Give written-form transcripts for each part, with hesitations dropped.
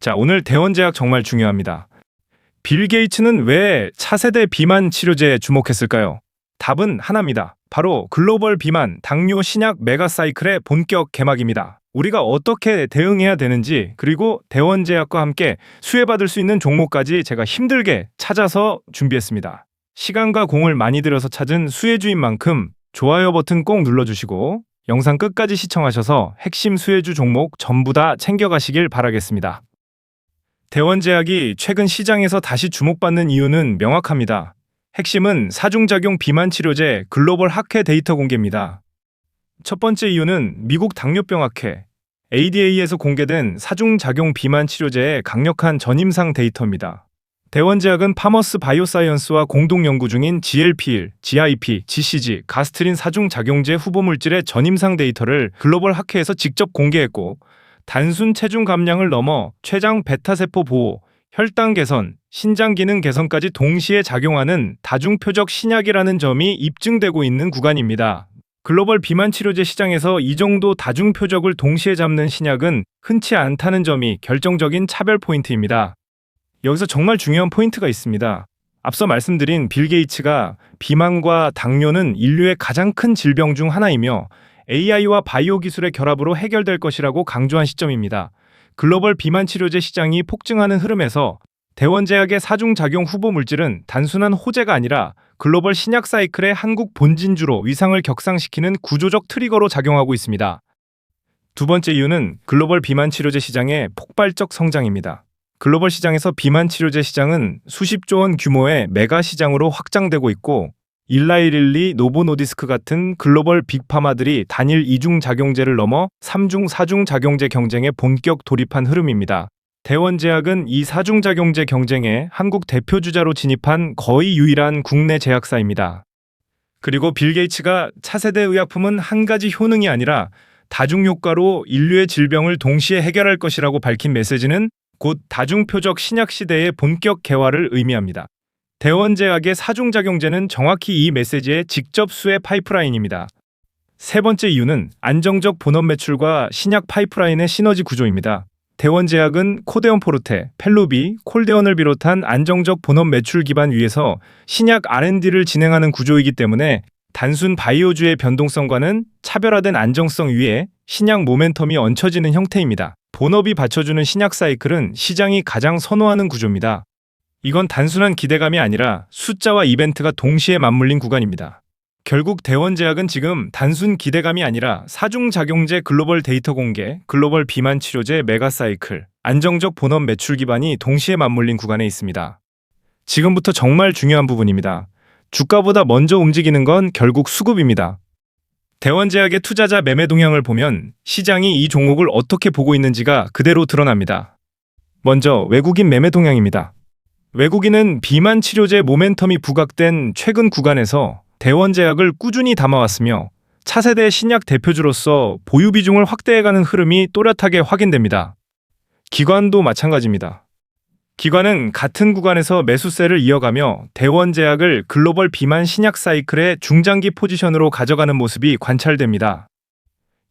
자, 오늘 대원제약 정말 중요합니다. 빌 게이츠는 왜 차세대 비만 치료제에 주목했을까요? 답은 하나입니다. 바로 글로벌 비만 당뇨 신약 메가사이클의 본격 개막입니다. 우리가 어떻게 대응해야 되는지, 그리고 대원제약과 함께 수혜받을 수 있는 종목까지 제가 힘들게 찾아서 준비했습니다. 시간과 공을 많이 들여서 찾은 수혜주인 만큼 좋아요 버튼 꼭 눌러주시고 영상 끝까지 시청하셔서 핵심 수혜주 종목 전부 다 챙겨가시길 바라겠습니다. 대원제약이 최근 시장에서 다시 주목받는 이유는 명확합니다. 핵심은 사중작용 비만 치료제 글로벌 학회 데이터 공개입니다. 첫 번째 이유는 미국 당뇨병학회 ADA에서 공개된 사중작용 비만 치료제의 강력한 전임상 데이터입니다. 대원제약은 파머스 바이오사이언스와 공동 연구 중인 GLP-1, GIP, GCG, 가스트린 사중작용제 후보물질의 전임상 데이터를 글로벌 학회에서 직접 공개했고, 단순 체중 감량을 넘어 췌장 베타세포 보호, 혈당 개선, 신장 기능 개선까지 동시에 작용하는 다중표적 신약이라는 점이 입증되고 있는 구간입니다. 글로벌 비만 치료제 시장에서 이 정도 다중표적을 동시에 잡는 신약은 흔치 않다는 점이 결정적인 차별 포인트입니다. 여기서 정말 중요한 포인트가 있습니다. 앞서 말씀드린 빌 게이츠가 비만과 당뇨는 인류의 가장 큰 질병 중 하나이며 AI와 바이오 기술의 결합으로 해결될 것이라고 강조한 시점입니다. 글로벌 비만 치료제 시장이 폭증하는 흐름에서 대원제약의 사중작용 후보 물질은 단순한 호재가 아니라 글로벌 신약 사이클의 한국 본진주로 위상을 격상시키는 구조적 트리거로 작용하고 있습니다. 두 번째 이유는 글로벌 비만 치료제 시장의 폭발적 성장입니다. 글로벌 시장에서 비만 치료제 시장은 수십조 원 규모의 메가 시장으로 확장되고 있고, 일라이릴리, 노보노디스크 같은 글로벌 빅파마들이 단일 2중 작용제를 넘어 3중, 4중 작용제 경쟁에 본격 돌입한 흐름입니다. 대원제약은 이 4중 작용제 경쟁에 한국 대표주자로 진입한 거의 유일한 국내 제약사입니다. 그리고 빌 게이츠가 차세대 의약품은 한 가지 효능이 아니라 다중효과로 인류의 질병을 동시에 해결할 것이라고 밝힌 메시지는 곧 다중표적 신약 시대의 본격 개화를 의미합니다. 대원제약의 사중작용제는 정확히 이 메시지의 직접 수혜 파이프라인입니다. 세 번째 이유는 안정적 본업 매출과 신약 파이프라인의 시너지 구조입니다. 대원제약은 코데온 포르테, 펠루비, 콜데온을 비롯한 안정적 본업 매출 기반 위에서 신약 R&D를 진행하는 구조이기 때문에 단순 바이오주의 변동성과는 차별화된 안정성 위에 신약 모멘텀이 얹혀지는 형태입니다. 본업이 받쳐주는 신약 사이클은 시장이 가장 선호하는 구조입니다. 이건 단순한 기대감이 아니라 숫자와 이벤트가 동시에 맞물린 구간입니다. 결국 대원제약은 지금 단순 기대감이 아니라 사중작용제 글로벌 데이터 공개, 글로벌 비만 치료제 메가사이클, 안정적 본업 매출 기반이 동시에 맞물린 구간에 있습니다. 지금부터 정말 중요한 부분입니다. 주가보다 먼저 움직이는 건 결국 수급입니다. 대원제약의 투자자 매매 동향을 보면 시장이 이 종목을 어떻게 보고 있는지가 그대로 드러납니다. 먼저 외국인 매매 동향입니다. 외국인은 비만 치료제 모멘텀이 부각된 최근 구간에서 대원제약을 꾸준히 담아왔으며 차세대 신약 대표주로서 보유 비중을 확대해가는 흐름이 또렷하게 확인됩니다. 기관도 마찬가지입니다. 기관은 같은 구간에서 매수세를 이어가며 대원제약을 글로벌 비만 신약 사이클의 중장기 포지션으로 가져가는 모습이 관찰됩니다.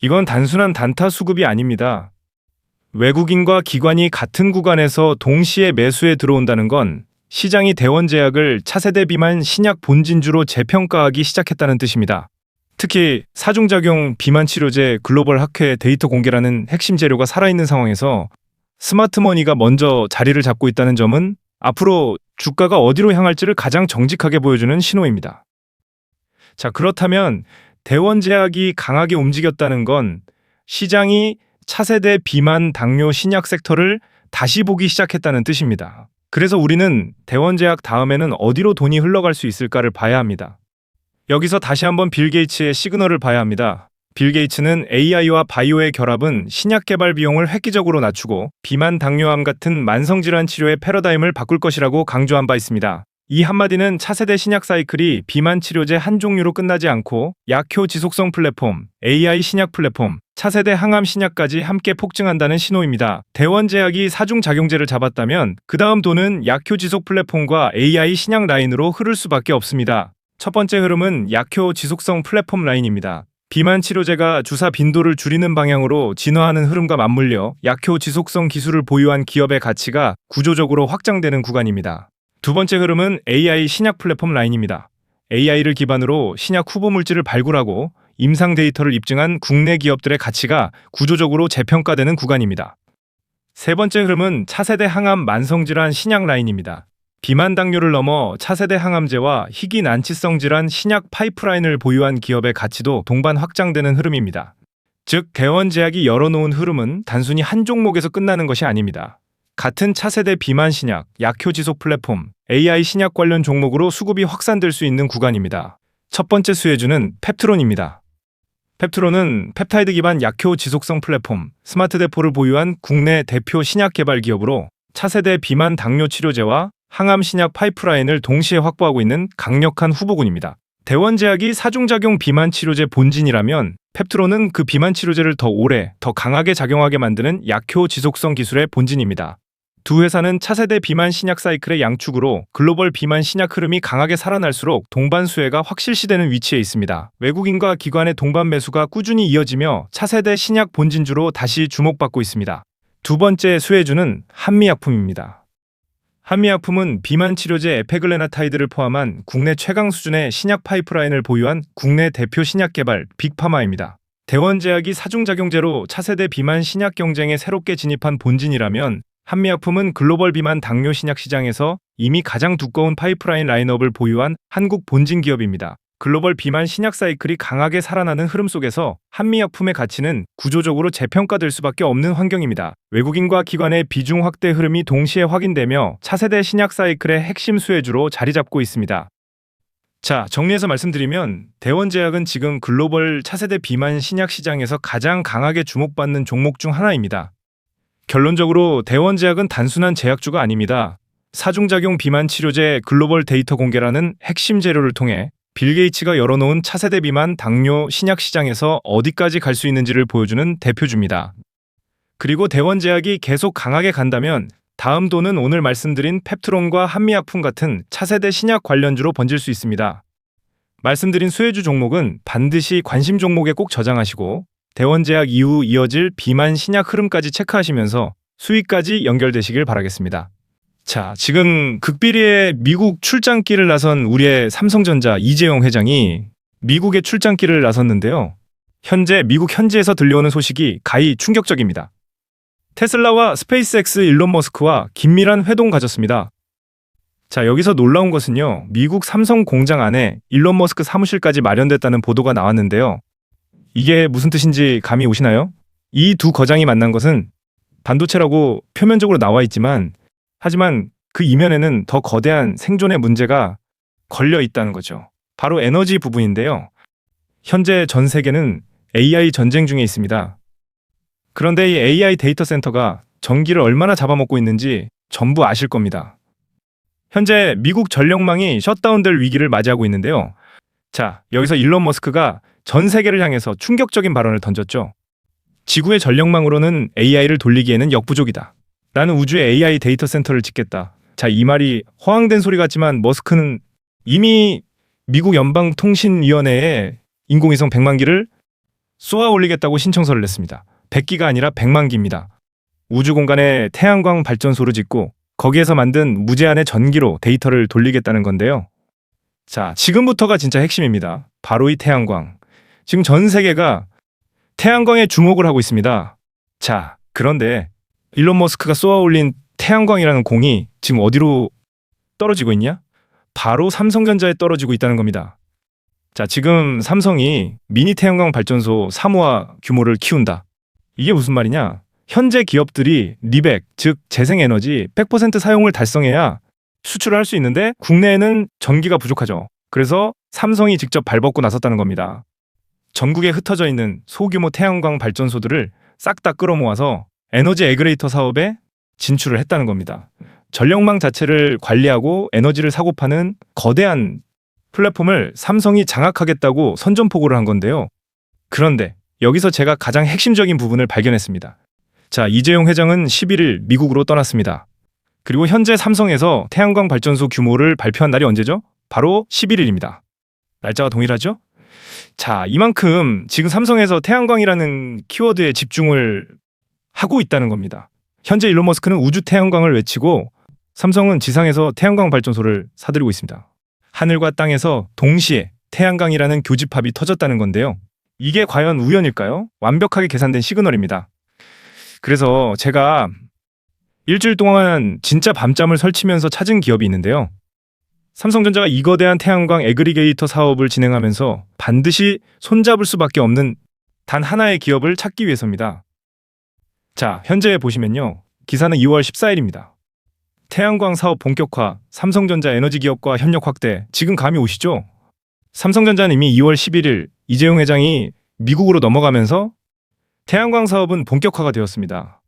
이건 단순한 단타 수급이 아닙니다. 외국인과 기관이 같은 구간에서 동시에 매수에 들어온다는 건 시장이 대원제약을 차세대 비만 신약 본진주로 재평가하기 시작했다는 뜻입니다. 특히 사중작용 비만 치료제 글로벌 학회 데이터 공개라는 핵심 재료가 살아있는 상황에서 스마트머니가 먼저 자리를 잡고 있다는 점은 앞으로 주가가 어디로 향할지를 가장 정직하게 보여주는 신호입니다. 자, 그렇다면 대원제약이 강하게 움직였다는 건 시장이 차세대 비만 당뇨 신약 섹터를 다시 보기 시작했다는 뜻입니다. 그래서 우리는 대원제약 다음에는 어디로 돈이 흘러갈 수 있을까를 봐야 합니다. 여기서 다시 한번 빌 게이츠의 시그널을 봐야 합니다. 빌 게이츠는 AI와 바이오의 결합은 신약 개발 비용을 획기적으로 낮추고 비만 당뇨암 같은 만성질환 치료의 패러다임을 바꿀 것이라고 강조한 바 있습니다. 이 한마디는 차세대 신약 사이클이 비만 치료제 한 종류로 끝나지 않고 약효 지속성 플랫폼, AI 신약 플랫폼, 차세대 항암 신약까지 함께 폭증한다는 신호입니다. 대원제약이 사중작용제를 잡았다면 그 다음 돈은 약효 지속 플랫폼과 AI 신약 라인으로 흐를 수밖에 없습니다. 첫 번째 흐름은 약효 지속성 플랫폼 라인입니다. 비만 치료제가 주사 빈도를 줄이는 방향으로 진화하는 흐름과 맞물려 약효 지속성 기술을 보유한 기업의 가치가 구조적으로 확장되는 구간입니다. 두 번째 흐름은 AI 신약 플랫폼 라인입니다. AI를 기반으로 신약 후보 물질을 발굴하고 임상 데이터를 입증한 국내 기업들의 가치가 구조적으로 재평가되는 구간입니다. 세 번째 흐름은 차세대 항암 만성질환 신약 라인입니다. 비만 당뇨를 넘어 차세대 항암제와 희귀 난치성 질환 신약 파이프라인을 보유한 기업의 가치도 동반 확장되는 흐름입니다. 즉, 대원제약이 열어놓은 흐름은 단순히 한 종목에서 끝나는 것이 아닙니다. 같은 차세대 비만 신약, 약효 지속 플랫폼, AI 신약 관련 종목으로 수급이 확산될 수 있는 구간입니다. 첫 번째 수혜주는 펩트론입니다. 펩트론은 펩타이드 기반 약효 지속성 플랫폼, 스마트 대포를 보유한 국내 대표 신약 개발 기업으로 차세대 비만 당뇨 치료제와 항암 신약 파이프라인을 동시에 확보하고 있는 강력한 후보군입니다. 대원제약이 사중작용 비만 치료제 본진이라면 펩트론은 그 비만 치료제를 더 오래, 더 강하게 작용하게 만드는 약효 지속성 기술의 본진입니다. 두 회사는 차세대 비만 신약 사이클의 양축으로 글로벌 비만 신약 흐름이 강하게 살아날수록 동반 수혜가 확실시되는 위치에 있습니다. 외국인과 기관의 동반 매수가 꾸준히 이어지며 차세대 신약 본진주로 다시 주목받고 있습니다. 두 번째 수혜주는 한미약품입니다. 한미약품은 비만 치료제 에페글레나타이드를 포함한 국내 최강 수준의 신약 파이프라인을 보유한 국내 대표 신약 개발 빅파마입니다. 대원제약이 사중작용제로 차세대 비만 신약 경쟁에 새롭게 진입한 본진이라면 한미약품은 글로벌 비만 당뇨 신약 시장에서 이미 가장 두꺼운 파이프라인 라인업을 보유한 한국 본진 기업입니다. 글로벌 비만 신약 사이클이 강하게 살아나는 흐름 속에서 한미약품의 가치는 구조적으로 재평가될 수밖에 없는 환경입니다. 외국인과 기관의 비중 확대 흐름이 동시에 확인되며 차세대 신약 사이클의 핵심 수혜주로 자리 잡고 있습니다. 자, 정리해서 말씀드리면 대원제약은 지금 글로벌 차세대 비만 신약 시장에서 가장 강하게 주목받는 종목 중 하나입니다. 결론적으로 대원제약은 단순한 제약주가 아닙니다. 사중작용 비만 치료제 글로벌 데이터 공개라는 핵심 재료를 통해 빌 게이츠가 열어놓은 차세대 비만 당뇨 신약 시장에서 어디까지 갈 수 있는지를 보여주는 대표주입니다. 그리고 대원제약이 계속 강하게 간다면 다음 도는 오늘 말씀드린 펩트론과 한미약품 같은 차세대 신약 관련주로 번질 수 있습니다. 말씀드린 수혜주 종목은 반드시 관심 종목에 꼭 저장하시고 대원제약 이후 이어질 비만 신약 흐름까지 체크하시면서 수익까지 연결되시길 바라겠습니다. 자, 지금 극비리의 미국 출장길을 나선 우리의 삼성전자 이재용 회장이 미국에 출장길을 나섰는데요. 현재 미국 현지에서 들려오는 소식이 가히 충격적입니다. 테슬라와 스페이스X 일론 머스크와 긴밀한 회동 가졌습니다. 자, 여기서 놀라운 것은요. 미국 삼성 공장 안에 일론 머스크 사무실까지 마련됐다는 보도가 나왔는데요. 이게 무슨 뜻인지 감이 오시나요? 이 두 거장이 만난 것은 반도체라고 표면적으로 나와 있지만 하지만 그 이면에는 더 거대한 생존의 문제가 걸려 있다는 거죠. 바로 에너지 부분인데요. 현재 전 세계는 AI 전쟁 중에 있습니다. 그런데 이 AI 데이터 센터가 전기를 얼마나 잡아먹고 있는지 전부 아실 겁니다. 현재 미국 전력망이 셧다운될 위기를 맞이하고 있는데요. 자, 여기서 일론 머스크가 전 세계를 향해서 충격적인 발언을 던졌죠. 지구의 전력망으로는 AI를 돌리기에는 역부족이다. 나는 우주에 AI 데이터 센터를 짓겠다. 자, 이 말이 허황된 소리 같지만 머스크는 이미 미국 연방통신위원회에 인공위성 100만 기를 쏘아 올리겠다고 신청서를 냈습니다. 100기가 아니라 100만 기입니다. 우주 공간에 태양광 발전소를 짓고 거기에서 만든 무제한의 전기로 데이터를 돌리겠다는 건데요. 자, 지금부터가 진짜 핵심입니다. 바로 이 태양광. 지금 전 세계가 태양광에 주목을 하고 있습니다. 자, 그런데 일론 머스크가 쏘아 올린 태양광이라는 공이 지금 어디로 떨어지고 있냐? 바로 삼성전자에 떨어지고 있다는 겁니다. 자, 지금 삼성이 미니 태양광 발전소 사무화 규모를 키운다. 이게 무슨 말이냐? 현재 기업들이 리백, 즉 재생에너지 100% 사용을 달성해야 수출을 할 수 있는데 국내에는 전기가 부족하죠. 그래서 삼성이 직접 발벗고 나섰다는 겁니다. 전국에 흩어져 있는 소규모 태양광 발전소들을 싹 다 끌어모아서 에너지 에그레이터 사업에 진출을 했다는 겁니다. 전력망 자체를 관리하고 에너지를 사고 파는 거대한 플랫폼을 삼성이 장악하겠다고 선전포고를 한 건데요. 그런데 여기서 제가 가장 핵심적인 부분을 발견했습니다. 자, 이재용 회장은 11일 미국으로 떠났습니다. 그리고 현재 삼성에서 태양광 발전소 규모를 발표한 날이 언제죠? 바로 11일입니다. 날짜가 동일하죠? 자, 이만큼 지금 삼성에서 태양광이라는 키워드에 집중을 하고 있다는 겁니다. 현재 일론 머스크는 우주 태양광을 외치고 삼성은 지상에서 태양광 발전소를 사들이고 있습니다. 하늘과 땅에서 동시에 태양광이라는 교집합이 터졌다는 건데요. 이게 과연 우연일까요? 완벽하게 계산된 시그널입니다. 그래서 제가 일주일 동안 진짜 밤잠을 설치면서 찾은 기업이 있는데요. 삼성전자가 이 거대한 태양광 애그리게이터 사업을 진행하면서 반드시 손잡을 수밖에 없는 단 하나의 기업을 찾기 위해서입니다. 자, 현재 보시면요. 기사는 2월 14일입니다. 태양광 사업 본격화, 삼성전자 에너지 기업과 협력 확대. 지금 감이 오시죠? 삼성전자는 이미 2월 11일 이재용 회장이 미국으로 넘어가면서 태양광 사업은 본격화가 되었습니다.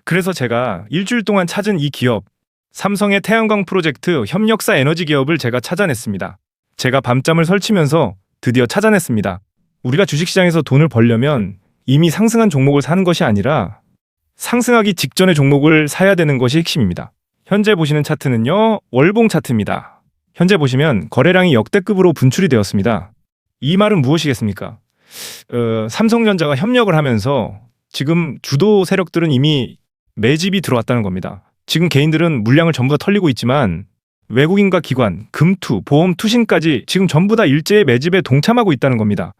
그래서 제가 일주일 동안 찾은 이 기업, 삼성의 태양광 프로젝트 협력사 에너지 기업을 제가 찾아냈습니다. 제가 밤잠을 설치면서 드디어 찾아냈습니다. 우리가 주식시장에서 돈을 벌려면 이미 상승한 종목을 사는 것이 아니라 상승하기 직전의 종목을 사야 되는 것이 핵심입니다. 현재 보시는 차트는요, 월봉 차트입니다. 현재 보시면 거래량이 역대급으로 분출이 되었습니다. 이 말은 무엇이겠습니까? 삼성전자가 협력을 하면서 지금 주도 세력들은 이미 매집이 들어왔다는 겁니다. 지금 개인들은 물량을 전부 다 털리고 있지만 외국인과 기관, 금투, 보험, 투신까지 지금 전부 다 일제의 매집에 동참하고 있다는 겁니다.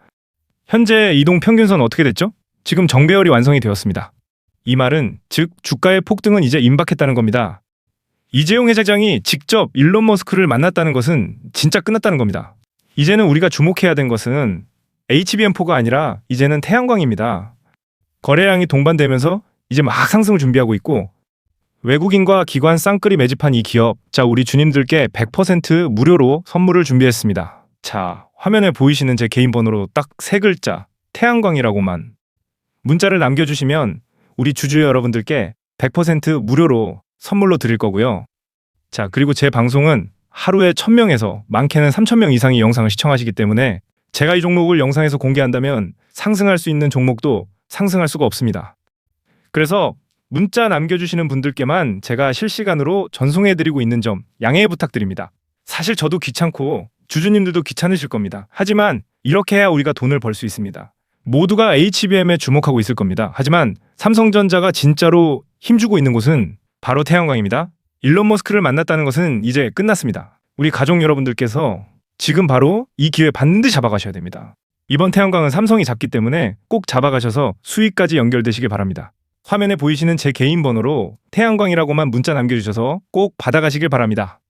현재 이동 평균선 어떻게 됐죠? 지금 정배열이 완성이 되었습니다. 이 말은 즉 주가의 폭등은 이제 임박했다는 겁니다. 이재용 회장이 직접 일론 머스크를 만났다는 것은 진짜 끝났다는 겁니다. 이제는 우리가 주목해야 된 것은 HBM4가 아니라 이제는 태양광입니다. 거래량이 동반되면서 이제 막 상승을 준비하고 있고 외국인과 기관 쌍끌이 매집한 이 기업, 자, 우리 주님들께 100% 무료로 선물을 준비했습니다. 자, 화면에 보이시는 제 개인 번호로 딱 3글자 태양광이라고만 문자를 남겨주시면 우리 주주 여러분들께 100% 무료로 선물로 드릴 거고요. 자, 그리고 제 방송은 하루에 1000명에서 많게는 3000명 이상이 영상을 시청하시기 때문에 제가 이 종목을 영상에서 공개한다면 상승할 수 있는 종목도 상승할 수가 없습니다. 그래서 문자 남겨주시는 분들께만 제가 실시간으로 전송해드리고 있는 점 양해 부탁드립니다. 사실 저도 귀찮고 주주님들도 귀찮으실 겁니다. 하지만 이렇게 해야 우리가 돈을 벌 수 있습니다. 모두가 HBM에 주목하고 있을 겁니다. 하지만 삼성전자가 진짜로 힘주고 있는 곳은 바로 태양광입니다. 일론 머스크를 만났다는 것은 이제 끝났습니다. 우리 가족 여러분들께서 지금 바로 이 기회 반드시 잡아가셔야 됩니다. 이번 태양광은 삼성이 잡기 때문에 꼭 잡아가셔서 수익까지 연결되시길 바랍니다. 화면에 보이시는 제 개인 번호로 태양광이라고만 문자 남겨주셔서 꼭 받아가시길 바랍니다.